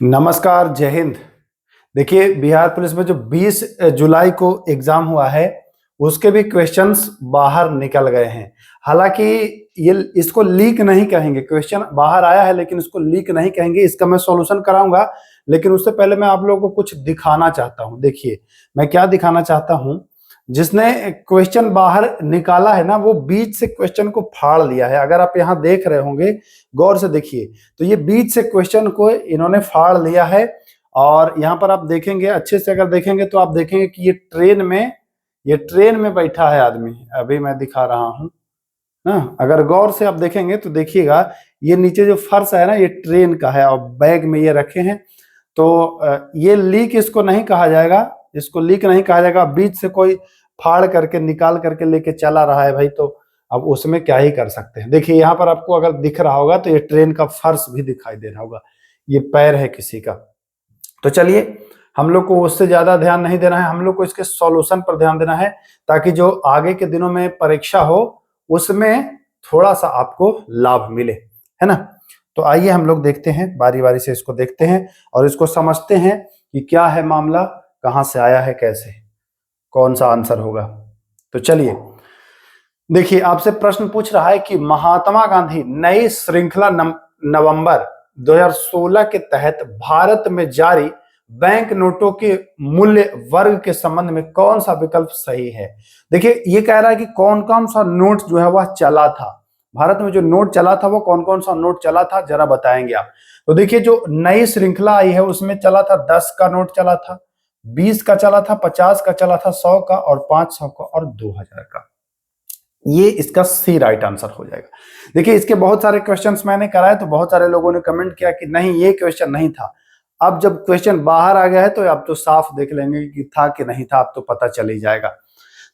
नमस्कार, जय हिंद। देखिए, बिहार पुलिस में जो 20 जुलाई को एग्जाम हुआ है, उसके भी क्वेश्चंस बाहर निकल गए हैं। हालांकि ये इसको लीक नहीं कहेंगे, क्वेश्चन बाहर आया है लेकिन इसको लीक नहीं कहेंगे। इसका मैं सॉल्यूशन कराऊंगा, लेकिन उससे पहले मैं आप लोगों को कुछ दिखाना चाहता हूं। देखिए, मैं क्या दिखाना चाहता हूं। जिसने क्वेश्चन बाहर निकाला है ना, वो बीच से क्वेश्चन को फाड़ लिया है। अगर आप यहाँ देख रहे होंगे, गौर से देखिए, तो ये बीच से क्वेश्चन को इन्होंने फाड़ लिया है। और यहाँ पर आप देखेंगे, अच्छे से अगर देखेंगे तो आप देखेंगे कि ये ट्रेन में बैठा है आदमी। अभी मैं दिखा रहा हूं ना, अगर गौर से आप देखेंगे तो देखिएगा, ये नीचे जो फर्श है ना, ये ट्रेन का है और बैग में ये रखे हैं। तो ये लीक इसको नहीं कहा जाएगा, इसको लीक नहीं कहा जाएगा। बीच से कोई फाड़ करके निकाल करके लेके चला रहा है भाई, तो अब उसमें क्या ही कर सकते हैं। देखिए, यहाँ पर आपको अगर दिख रहा होगा तो ये ट्रेन का फर्श भी दिखाई दे रहा होगा, ये पैर है किसी का। तो चलिए, हम लोग को उससे ज्यादा ध्यान नहीं देना है, हम लोग को इसके सॉल्यूशन पर ध्यान देना है, ताकि जो आगे के दिनों में परीक्षा हो उसमें थोड़ा सा आपको लाभ मिले, है ना। तो आइए हम लोग देखते हैं, बारी बारी से इसको देखते हैं और इसको समझते हैं कि क्या है मामला, कहां से आया है, कैसे, कौन सा आंसर होगा। तो चलिए देखिए, आपसे प्रश्न पूछ रहा है कि महात्मा गांधी नई श्रृंखला नवंबर 2016 के तहत भारत में जारी बैंक नोटों के मूल्य वर्ग के संबंध में कौन सा विकल्प सही है। देखिए, ये कह रहा है कि कौन कौन सा नोट जो है वह चला था, भारत में जो नोट चला था वो कौन कौन सा नोट चला था, जरा बताएंगे आप। तो देखिए, जो नई श्रृंखला आई है उसमें चला था 10 का नोट चला था, 20 का चला था, 50 का चला था, 100 का और 500 का और 2000 का। ये इसका सी राइट आंसर हो जाएगा। देखिए, इसके बहुत सारे क्वेश्चंस मैंने कराए तो बहुत सारे लोगों ने कमेंट किया कि नहीं, ये क्वेश्चन नहीं था। अब जब क्वेश्चन बाहर आ गया है तो आप तो साफ देख लेंगे कि था कि नहीं था, अब तो पता चल ही जाएगा।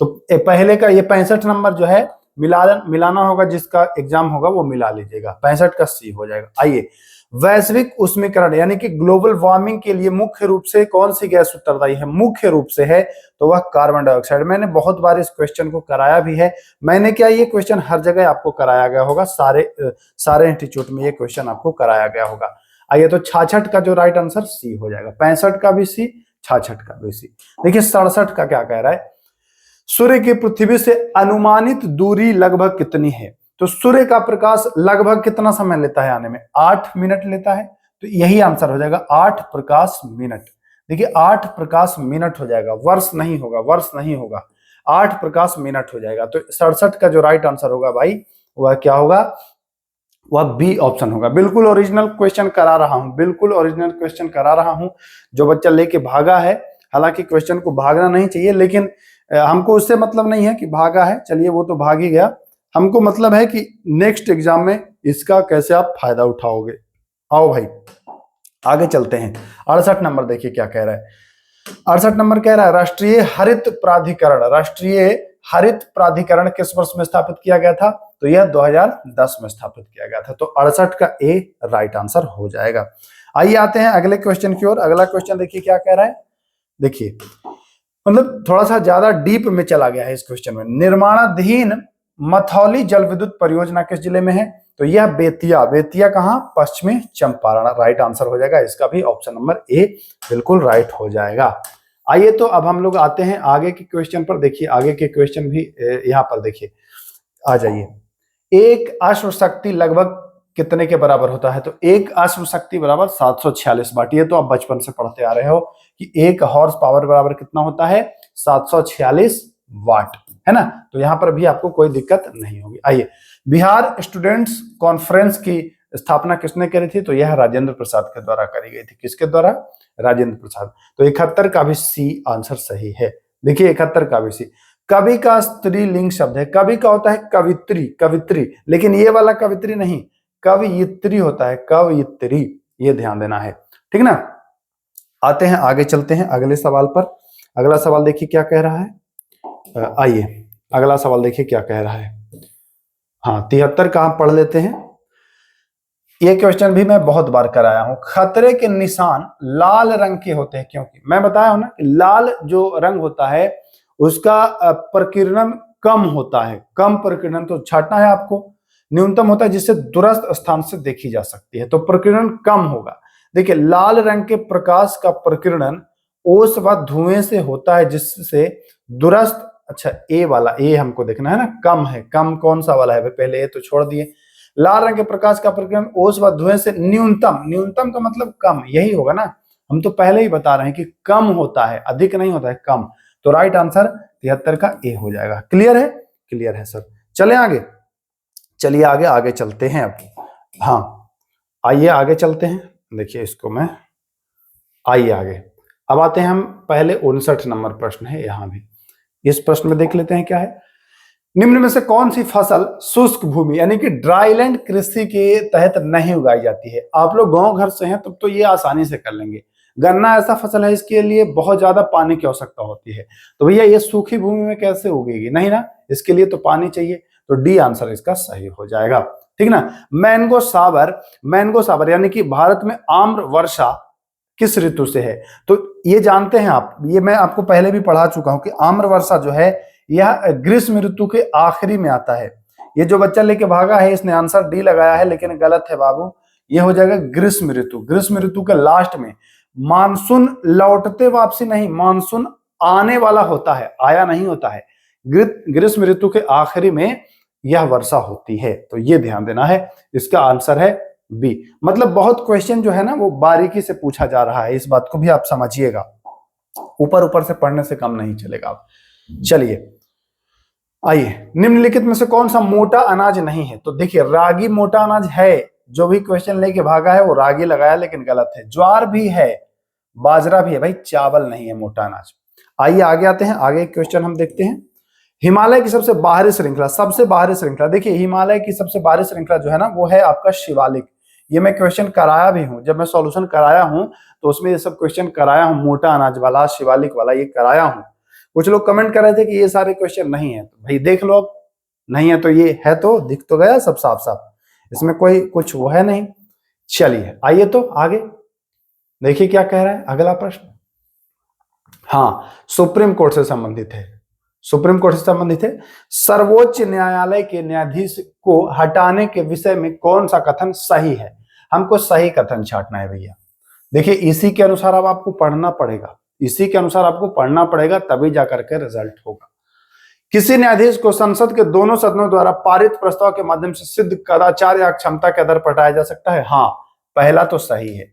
तो पहले का ये 65 नंबर जो है, मिलाना होगा, जिसका एग्जाम होगा वो मिला लीजिएगा। 65 का सी हो जाएगा। आइए, वैश्विक उष्मीकरण यानी कि ग्लोबल वार्मिंग के लिए मुख्य रूप से कौन सी गैस उत्तरदायी है, मुख्य रूप से है तो वह कार्बन डाइऑक्साइड। मैंने बहुत बार इस क्वेश्चन को कराया भी है। मैंने क्या, ये क्वेश्चन हर जगह आपको कराया गया होगा, सारे इंस्टीट्यूट में ये क्वेश्चन आपको कराया गया होगा। आइए, तो 66 का जो राइट आंसर सी हो जाएगा। 65 का भी सी, 66 का भी सी। देखिए, 67 का क्या कह रहा है, सूर्य की पृथ्वी से अनुमानित दूरी लगभग कितनी है। तो सूर्य का प्रकाश लगभग कितना समय लेता है आने में, 8 मिनट लेता है। तो यही आंसर हो जाएगा, 8 प्रकाश मिनट। देखिए, 8 प्रकाश मिनट हो जाएगा, वर्ष नहीं होगा, वर्ष नहीं होगा, 8 प्रकाश मिनट हो जाएगा। तो 67 का जो राइट आंसर होगा भाई, वह क्या होगा, वह बी ऑप्शन होगा। बिल्कुल ओरिजिनल क्वेश्चन करा रहा हूं, बिल्कुल ओरिजिनल क्वेश्चन करा रहा हूं। जो बच्चा लेके भागा है, हालांकि क्वेश्चन को भागना नहीं चाहिए, लेकिन हमको उससे मतलब नहीं है कि भागा है, चलिए वो तो भाग ही गया। हमको मतलब है कि नेक्स्ट एग्जाम में इसका कैसे आप फायदा उठाओगे। आओ भाई, आगे चलते हैं। 68 नंबर देखिए क्या कह रहा है। 68 नंबर कह रहा है, राष्ट्रीय हरित प्राधिकरण, राष्ट्रीय हरित प्राधिकरण किस वर्ष में स्थापित किया गया था। तो यह 2010 में स्थापित किया गया था। तो 68 का ए राइट आंसर हो जाएगा। आइए आते हैं अगले क्वेश्चन की ओर। अगला क्वेश्चन देखिए क्या कह रहा है। देखिए, मतलब थोड़ा सा ज्यादा डीप में चला गया है इस क्वेश्चन में। निर्माणाधीन मथौली जल विद्युत परियोजना किस जिले में है। तो यह बेतिया, बेतिया कहां, पश्चिमी चंपारण। राइट आंसर हो जाएगा इसका भी, ऑप्शन नंबर ए बिल्कुल राइट हो जाएगा। आइए, तो अब हम लोग आते हैं आगे के क्वेश्चन पर। देखिए, आगे के क्वेश्चन भी यहां पर देखिए, आ जाइए। एक अश्वशक्ति लगभग कितने के बराबर होता है। तो एक अश्वशक्ति बराबर 746 वाट। ये तो आप बचपन से पढ़ते आ रहे हो कि एक हॉर्स पावर बराबर कितना होता है, 746 वाट, है ना। तो यहां पर भी आपको कोई दिक्कत नहीं होगी। आइए, बिहार स्टूडेंट्स कॉन्फ्रेंस की स्थापना किसने करी थी। तो यह राजेंद्र प्रसाद के द्वारा करी गई थी। किसके द्वारा, राजेंद्र प्रसाद। तो 71 का भी सी आंसर सही है। देखिए, 71 का भी सी। कवि का स्त्रीलिंग शब्द है, कवि का होता है कवित्री, कवित्री, लेकिन ये वाला कवित्री नहीं, कवयित्री होता है, कवयित्री, ये ध्यान देना है, ठीक ना। आते हैं आगे, चलते हैं अगले सवाल पर। अगला सवाल देखिए क्या कह रहा है। आइए, अगला सवाल देखिए क्या कह रहा है। हाँ, 73 का आप पढ़ लेते हैं। ये क्वेश्चन भी मैं बहुत बार कराया हूं। खतरे के निशान लाल रंग के होते हैं, क्योंकि मैं बताया हूं ना कि लाल जो रंग होता है उसका प्रकीर्णन कम होता है, कम प्रकीर्णन तो छाटना है आपको, न्यूनतम होता है जिससे दूरस्थ स्थान से देखी जा सकती है, तो प्रकीर्णन कम होगा। देखिए लाल रंग के प्रकाश का प्रकीर्णन ओस व धुएं से होता है जिससे दूरस्थ, अच्छा ए वाला, ए हमको देखना है ना, कम है, कम कौन सा वाला है, पहले ए तो छोड़ दिए। लाल रंग के प्रकाश का प्रकीर्णन ओस व धुएं से न्यूनतम, न्यूनतम का मतलब कम, यही होगा ना, हम तो पहले ही बता रहे हैं कि कम होता है, अधिक नहीं होता है, कम। तो राइट आंसर 73 का ए हो जाएगा। क्लियर है? क्लियर है सर। चले आगे, चलिए आगे आगे चलते हैं अब। हाँ आइए आगे चलते हैं, देखिए इसको मैं, आइए आगे अब आते हैं हम पहले 59 नंबर प्रश्न है यहां भी। इस प्रश्न में देख लेते हैं क्या है। निम्न में से कौन सी फसल शुष्क भूमि यानी कि ड्राईलैंड कृषि के तहत नहीं उगाई जाती है? आप लोग गांव घर से हैं तब तो ये आसानी से कर लेंगे। गन्ना ऐसा फसल है इसके लिए बहुत ज्यादा पानी की आवश्यकता होती है, तो भैया ये सूखी भूमि में कैसे उगेगी? नहीं ना, इसके लिए तो पानी चाहिए, तो डी आंसर इसका सही हो जाएगा। ठीक ना। मैंगो साबर, मैंगो साबर यानी कि भारत में आम्र वर्षा किस ऋतु से है? तो ये जानते हैं आप, ये मैं आपको पहले भी पढ़ा चुका हूं कि आम्र वर्षा जो है यह ग्रीष्म ऋतु के आखिरी में आता है। ये जो बच्चा लेके भागा है इसने आंसर डी लगाया है, लेकिन गलत है बाबू, ये हो जाएगा ग्रीष्म ऋतु, ग्रीष्म ऋतु के लास्ट में। मानसून लौटते वापसी नहीं, मानसून आने वाला होता है, आया नहीं होता है। ग्रीष्म ऋतु के आखिरी में यह वर्षा होती है, तो ये ध्यान देना है। इसका आंसर है बी। मतलब बहुत क्वेश्चन जो है ना वो बारीकी से पूछा जा रहा है, इस बात को भी आप समझिएगा, ऊपर ऊपर से पढ़ने से काम नहीं चलेगा। चलिए आइए, निम्नलिखित में से कौन सा मोटा अनाज नहीं है? तो देखिए रागी मोटा अनाज है, जो भी क्वेश्चन लेके भागा है वो रागी लगाया, लेकिन गलत है। ज्वार भी है, बाजरा भी है, भाई चावल नहीं है मोटा अनाज। आइए आगे आते हैं, आगे क्वेश्चन हम देखते हैं। हिमालय की सबसे बाहरी श्रृंखला, सबसे बाहरी श्रृंखला, देखिए हिमालय की सबसे बाहरी श्रृंखला जो है ना वो है आपका शिवालिक। ये मैं क्वेश्चन कराया भी हूं, जब मैं सॉल्यूशन कराया हूं तो उसमें ये सब क्वेश्चन कराया हूं, मोटा अनाज वाला, शिवालिक वाला, ये कराया हूं। कुछ लोग कमेंट कर रहे थे कि ये सारे क्वेश्चन नहीं है, तो भाई देख लो, अब नहीं है तो ये है, तो दिख तो गया सब साफ साफ, इसमें कोई कुछ वो है नहीं। चलिए आइए तो आगे देखिए क्या कह रहा है अगला प्रश्न। हाँ, सुप्रीम कोर्ट से संबंधित है, सुप्रीम कोर्ट से संबंधित है। सर्वोच्च न्यायालय के न्यायाधीश को हटाने के विषय में कौन सा कथन सही है? हमको सही कथन छांटना है भैया। देखिए इसी के अनुसार अब आपको पढ़ना पड़ेगा, इसी के अनुसार आपको पढ़ना पड़ेगा, तभी जाकर के रिजल्ट होगा। किसी न्यायाधीश को संसद के दोनों सदनों द्वारा पारित प्रस्ताव के माध्यम से सिद्ध कदाचार या क्षमता के आधार पर हटाया जा सकता है? हाँ, पहला तो सही है।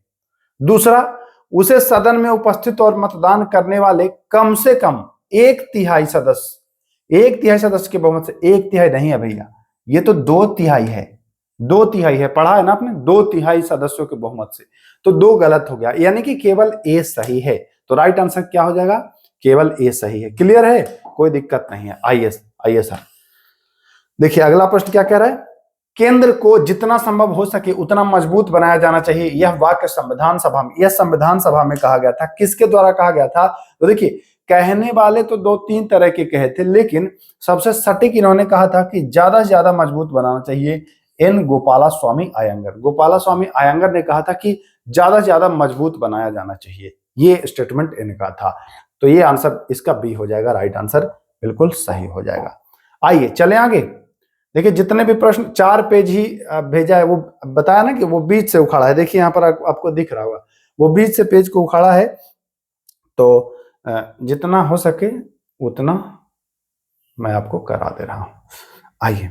दूसरा, उसे सदन में उपस्थित और मतदान करने वाले कम से कम एक तिहाई सदस्य, एक तिहाई सदस्य के बहुमत से, एक तिहाई नहीं है भैया, ये तो दो तिहाई है, दो तिहाई है, पढ़ा है ना आपने, दो तिहाई सदस्यों के बहुमत से, तो दो गलत हो गया, यानी कि केवल ए सही है। तो राइट आंसर क्या हो जाएगा? केवल ए सही है। क्लियर है, कोई दिक्कत नहीं है। आइए आइए सर, देखिए अगला प्रश्न क्या कह रहा है। केंद्र को जितना संभव हो सके उतना मजबूत बनाया जाना चाहिए, यह वाक्य संविधान सभा में, यह संविधान सभा में कहा गया था, किसके द्वारा कहा गया था? तो देखिए कहने वाले तो दो तीन तरह के कहे थे, लेकिन सबसे सटीक इन्होंने कहा था कि ज्यादा से ज्यादा मजबूत बनाना चाहिए। एन गोपाला स्वामी अयंगर, गोपाला स्वामी अयंगर ने कहा था कि ज्यादा से ज्यादा मजबूत बनाया जाना चाहिए, ये स्टेटमेंट इनका था। तो ये आंसर इसका बी हो जाएगा, राइट आंसर बिल्कुल सही हो जाएगा। आइए चले आगे, देखिए जितने भी प्रश्न 4 पेज ही भेजा है, वो बताया ना कि वो बीच से उखाड़ा है, देखिए यहाँ पर आपको दिख रहा होगा, वो बीच से पेज को उखाड़ा है, तो जितना हो सके उतना मैं आपको करा दे रहा हूं। आइए,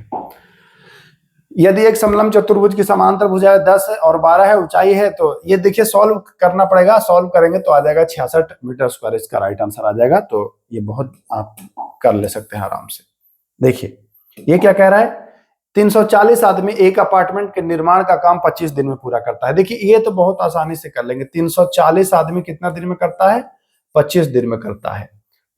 यदि एक समलंब चतुर्भुज की समांतर भुजाएं 10 है और 12 है, ऊंचाई है, तो ये देखिए सॉल्व करना पड़ेगा, सॉल्व करेंगे तो आ जाएगा 66 मीटर स्क्वायर, इसका राइट आंसर आ जाएगा। तो ये बहुत आप कर ले सकते हैं आराम से। देखिए ये क्या कह रहा है, 340 आदमी एक अपार्टमेंट के निर्माण का काम 25 दिन में पूरा करता है। देखिए ये तो बहुत आसानी से कर लेंगे, 340 आदमी कितना दिन में करता है? 25 दिन में करता है,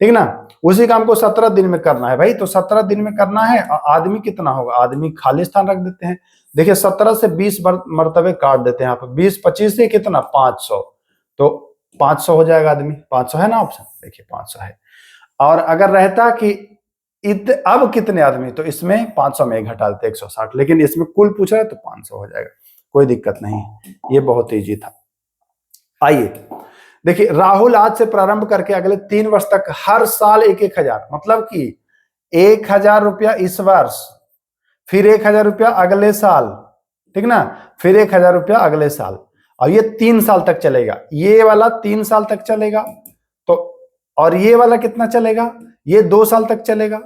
ठीक ना। उसी काम को 17 दिन में करना है भाई, तो 17 दिन में करना है। आदमी कितना होगा? आदमी खाली स्थान रख देते हैं, देखिए 17 से 20 मरतबे काट देते हैं, यहाँ पर 20 25 से कितना? 500, तो 500 हो जाएगा आदमी, 500 है ना ऑप्शन, देखिए 500 है। और अगर रहता कि अब कितने आदमी, तो इसमें 500 में एक घटा देते 160, लेकिन इसमें कुल पूछ रहा है तो 500 हो जाएगा, कोई दिक्कत नहीं, ये बहुत ईजी था। आइए देखिए, राहुल आज से प्रारंभ करके अगले 3 वर्ष तक हर साल 1,000, मतलब कि 1,000 रुपया इस वर्ष, फिर 1,000 रुपया अगले साल, ठीक ना, फिर 1,000 रुपया अगले साल, और ये 3 साल तक चलेगा, ये वाला 3 साल तक चलेगा, तो और ये वाला कितना चलेगा, ये 2 साल तक चलेगा,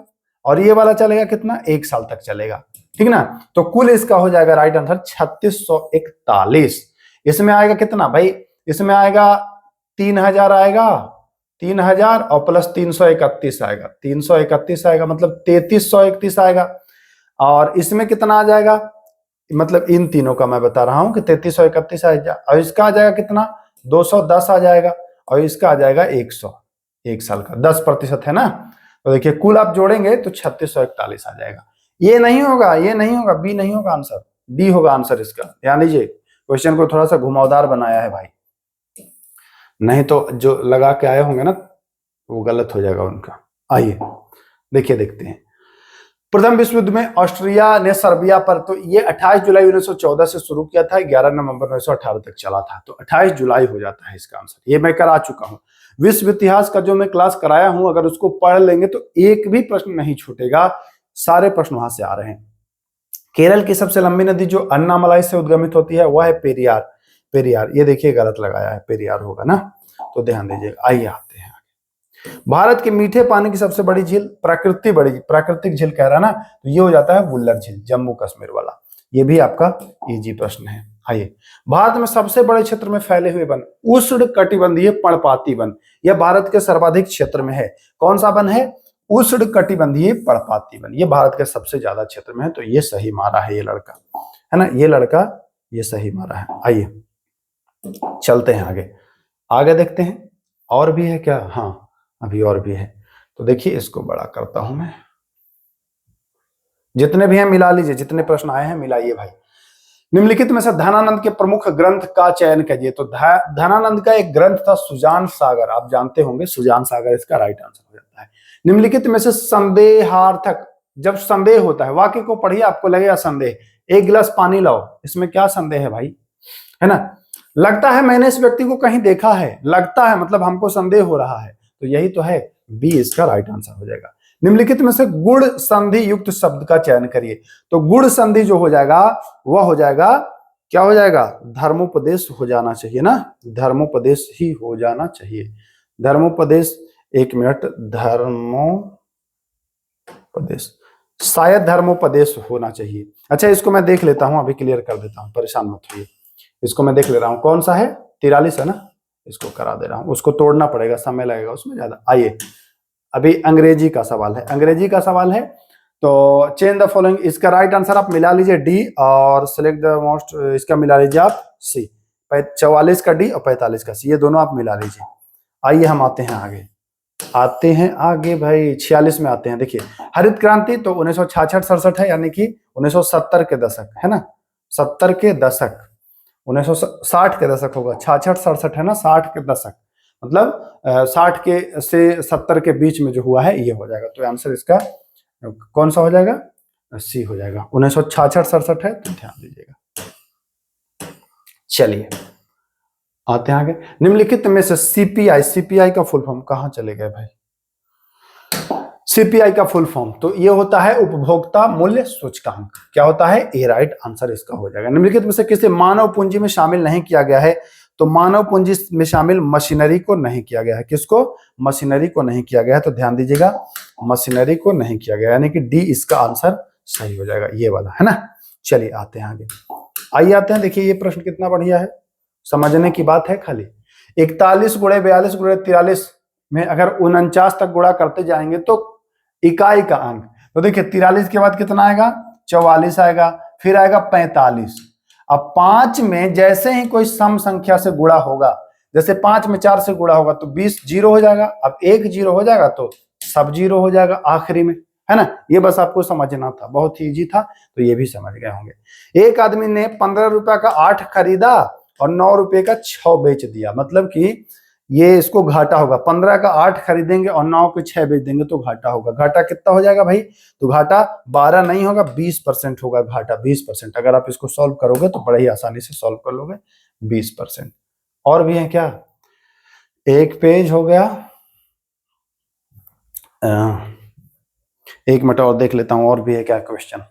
और ये वाला चलेगा कितना, 1 साल तक चलेगा, ठीक ना। तो कुल इसका हो जाएगा राइट आंसर 3641। इसमें आएगा कितना भाई, इसमें आएगा 3000 आएगा, 3000 और प्लस 331 आएगा, 331 आएगा मतलब 3331 आएगा। और इसमें कितना आ जाएगा, मतलब इन तीनों का मैं बता रहा हूं कि 3331 आएगा, और इसका आ जाएगा कितना 210 आ जाएगा, और इसका आ जाएगा 100, 1 साल का 10% है ना। तो देखिए कुल आप जोड़ेंगे तो 3641 आ जाएगा। ये नहीं होगा, ये नहीं होगा, बी नहीं होगा आंसर, डी होगा आंसर इसका। ध्यान दीजिए, क्वेश्चन को थोड़ा सा घुमावदार बनाया है भाई, नहीं तो जो लगा के आए होंगे ना वो गलत हो जाएगा उनका। आइए देखिए, देखते हैं। प्रथम विश्व युद्ध में ऑस्ट्रिया ने सर्बिया पर, तो ये 28 जुलाई 1914 से शुरू किया था, 11 नवंबर 1918 तक चला था, तो 28 जुलाई हो जाता है इसका आंसर। ये मैं करा चुका हूं, विश्व इतिहास का जो मैं क्लास कराया हूं, अगर उसको पढ़ लेंगे तो एक भी प्रश्न नहीं छूटेगा, सारे प्रश्न वहां से आ रहे हैं। केरल की सबसे लंबी नदी जो अन्नामलाई से उद्गमित होती है वह है पेरियार। पेरियार, ये देखिए गलत लगाया है, पेरियार होगा ना, तो ध्यान दीजिएगा। आइए आते हैं, भारत के मीठे पानी की सबसे बड़ी झील, प्राकृतिक झील कह रहा ना, तो ये हो जाता है वुल्लर झील, जम्मू कश्मीर वाला। ये भी आपका इजी प्रश्न है। आइए, भारत में सबसे बड़े क्षेत्र में फैले हुए वन, उष्ण कटिबंधीय पर्णपाती वन, यह भारत के सर्वाधिक क्षेत्र में है। कौन सा वन है, उष्ण कटिबंधीय पर्णपाती वन, ये भारत के सबसे ज्यादा क्षेत्र में है, तो ये सही मारा है ये लड़का, है ना, ये लड़का ये सही मारा है। आइए चलते हैं आगे, आगे देखते हैं और भी है क्या, हाँ अभी और भी है। तो देखिए इसको बड़ा करता हूं मैं, जितने भी हैं मिला लीजिए, जितने प्रश्न आए हैं मिलाइए भाई। निम्नलिखित में से धनानंद के प्रमुख ग्रंथ का चयन कीजिए। तो धनानंद का एक ग्रंथ था सुजान सागर, आप जानते होंगे, सुजान सागर इसका राइट आंसर हो जाता है। निम्नलिखित में से संदेहार्थक, जब संदेह होता है, वाक्य को पढ़िए आपको लगेगा संदेह, एक गिलास पानी लाओ, इसमें क्या संदेह है भाई, है ना। लगता है मैंने इस व्यक्ति को कहीं देखा है, लगता है मतलब हमको संदेह हो रहा है, तो यही तो है, बी इसका राइट आंसर हो जाएगा। निम्नलिखित में से गुण संधि युक्त शब्द का चयन करिए। तो गुण संधि जो हो जाएगा वह हो जाएगा, क्या हो जाएगा, धर्मोपदेश हो जाना चाहिए ना, धर्मोपदेश ही हो जाना चाहिए, धर्मोपदेश, एक मिनट, धर्मोपदेश, शायद धर्मोपदेश होना चाहिए। अच्छा इसको मैं देख लेता हूं, अभी क्लियर कर देता हूं, परेशान मत होइए, इसको मैं देख ले रहा हूं, कौन सा है, 43 है ना, इसको करा दे रहा हूं, उसको तोड़ना पड़ेगा, समय लगेगा उसमें ज्यादा। आइए अभी अंग्रेजी का सवाल है, अंग्रेजी का सवाल है, तो चेंज द फॉलोइंग, इसका राइट आंसर आप मिला लीजिए डी, और सिलेक्ट द मोस्ट, इसका मिला लीजिए आप सी, 44 का डी और 45 का सी, ये दोनों आप मिला लीजिए। आइए हम आते हैं आगे, आते हैं आगे भाई, 46 में आते हैं। देखिए हरित क्रांति तो 1966-67 है, यानी कि 1970 के दशक, है ना, 70 के दशक, 1960 के दशक होगा, 66-67 है ना, 60 के दशक, मतलब 60 के से 70 के बीच में जो हुआ है ये हो जाएगा, तो आंसर इसका कौन सा हो जाएगा, सी हो जाएगा, 1966-67 है, तो ध्यान दीजिएगा। चलिए आते हैं आगे, निम्नलिखित में से सीपीआई, सीपीआई का फुल फॉर्म कहां चले गए भाई, सीपीआई का फुल फॉर्म तो ये होता है उपभोक्ता मूल्य सूचकांक, क्या होता है, ए राइट आंसर इसका हो जाएगा। निम्नलिखित में से किसी मानव पूंजी में शामिल नहीं किया गया है, तो मानव पूंजी में शामिल मशीनरी को नहीं किया गया है, किसको, मशीनरी को नहीं किया गया है, तो ध्यान दीजिएगा मशीनरी को नहीं किया गया, यानी कि डी इसका आंसर सही हो जाएगा, ये वाला, है ना। चलिए आते हैं आगे, आइए आते हैं, देखिए ये प्रश्न कितना बढ़िया है, समझने की बात है खाली। 41 गुणे 42 गुणे 43 में अगर 49 तक गुणा करते जाएंगे तो इकाई का अंक, तो देखिए 43 के बाद कितना आएगा, 44 आएगा, फिर आएगा 45। अब 5 में जैसे ही कोई सम संख्या से गुणा होगा, जैसे 5 में 4 से गुणा होगा तो 20 जीरो हो जाएगा, अब 1 जीरो हो जाएगा तो सब जीरो हो जाएगा आखिरी में, है ना। ये बस आपको समझना था, बहुत ही इजी था, तो ये भी समझ गए होंगे। एक आदमी ने 15 रुपए का 8 खरीदा और 9 रुपए का 6 बेच दिया, मतलब कि ये इसको घाटा होगा, 15 का 8 खरीदेंगे और 9 के 6 बेच देंगे तो घाटा होगा। घाटा कितना हो जाएगा भाई, तो घाटा 12 नहीं होगा, 20% होगा घाटा, 20%। अगर आप इसको सॉल्व करोगे तो बड़े ही आसानी से सॉल्व कर लोगे, 20%। और भी है क्या, एक पेज हो गया, एक मिनट और देख लेता हूं, और भी है क्या क्वेश्चन,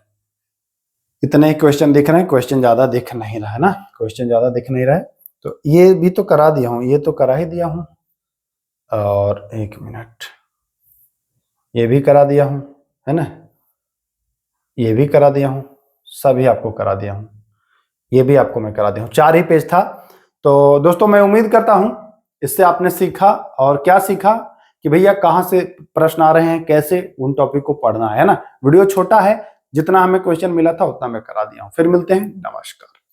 इतने क्वेश्चन दिख रहे हैं, क्वेश्चन ज्यादा दिख नहीं रहा है ना, क्वेश्चन ज्यादा दिख नहीं रहा है, तो ये भी तो करा दिया हूं, ये तो करा ही दिया हूं, और 1 मिनट, ये भी करा दिया हूं, है ना, ये भी करा दिया हूं, सभी आपको करा दिया हूं, ये भी आपको मैं करा दिया हूं। 4 ही पेज था। तो दोस्तों मैं उम्मीद करता हूं इससे आपने सीखा, और क्या सीखा कि भैया कहां से प्रश्न आ रहे हैं, कैसे उन टॉपिक को पढ़ना है ना। वीडियो छोटा है, जितना हमें क्वेश्चन मिला था उतना मैं करा दिया हूं। फिर मिलते हैं, नमस्कार।